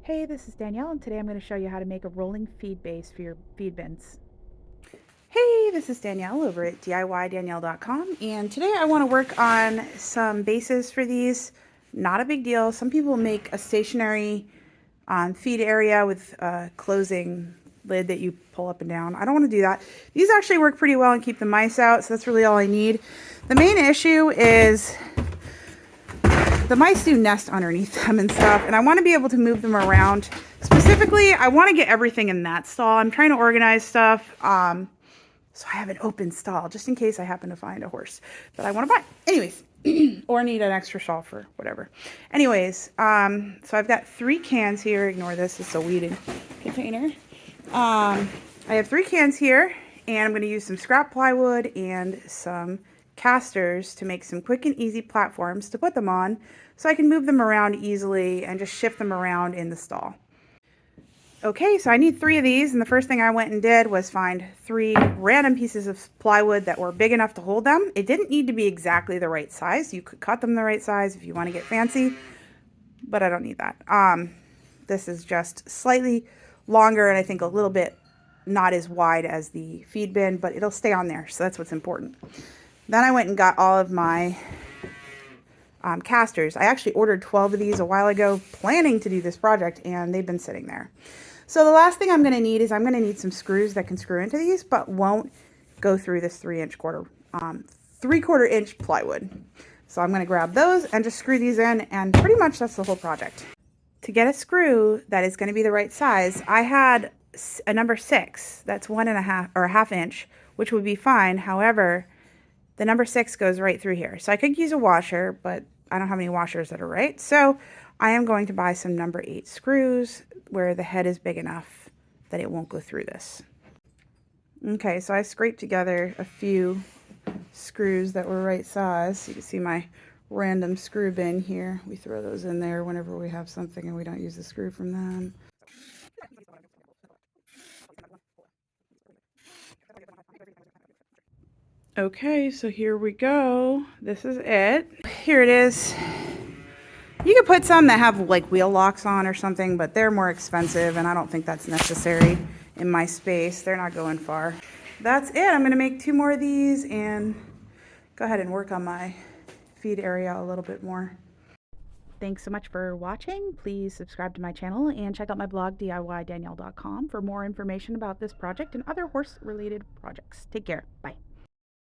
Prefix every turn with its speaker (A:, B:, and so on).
A: Hey, this is Danielle, and today I'm going to show you how to make a rolling feed base for your feed bins. Hey, this is Danielle over at 𝐸𝐤𝐤𝐞.com, and today I want to work on some bases for these. Not a big deal. Some people make a stationary feed area with a closing lid that you pull up and down. I don't want to do that. These actually work pretty well and keep the mice out, so that's really all I need. The main issue is the mice do nest underneath them and stuff, and I want to be able to move them around. Specifically, I want to get everything in that stall. I'm trying to organize stuff, so I have an open stall just in case I happen to find a horse that I want to buy. Anyways, or need an extra stall for whatever. Anyways, so I've got 3 cans here. Ignore this, it's a weeded container. I have 3 cans here, and I'm going to use some scrap plywood and some casters to make some quick and easy platforms to put them on so I can move them around easily and just shift them around in the stall. Okay, so I need 3 of these, and the first thing I went and did was find 3 random pieces of plywood that were big enough to hold them. It didn't need to be exactly the right size. You could cut them the right size if you want to get fancy, but I don't need that. This is just slightly longer and I think a little bit not as wide as the feed bin, but it'll stay on there, so that's what's important. Then I went and got all of my casters. I actually ordered 12 of these a while ago, planning to do this project, and they've been sitting there. So the last thing I'm going to need is I'm going to need some screws that can screw into these, but won't go through this 3/4 inch plywood. So I'm going to grab those and just screw these in, and pretty much that's the whole project. To get a screw that is going to be the right size, I had a number 6. That's 1.5 or a ½ inch, which would be fine. However, the number 6 goes right through here. So I could use a washer, but I don't have any washers that are right. So I am going to buy some number 8 screws where the head is big enough that it won't go through this. Okay, so I scraped together a few screws that were right size. You can see my random screw bin here. We throw those in there whenever we have something and we don't use the screw from them. Okay, so here we go. This is it. Here it is. You could put some that have like wheel locks on or something, but they're more expensive and I don't think that's necessary in my space. They're not going far. That's it. I'm going to make 2 more of these and go ahead and work on my feed area a little bit more. Thanks so much for watching. Please subscribe to my channel and check out my blog, 𝐸𝐤𝐤𝐞.com, for more information about this project and other horse-related projects. Take care. Bye.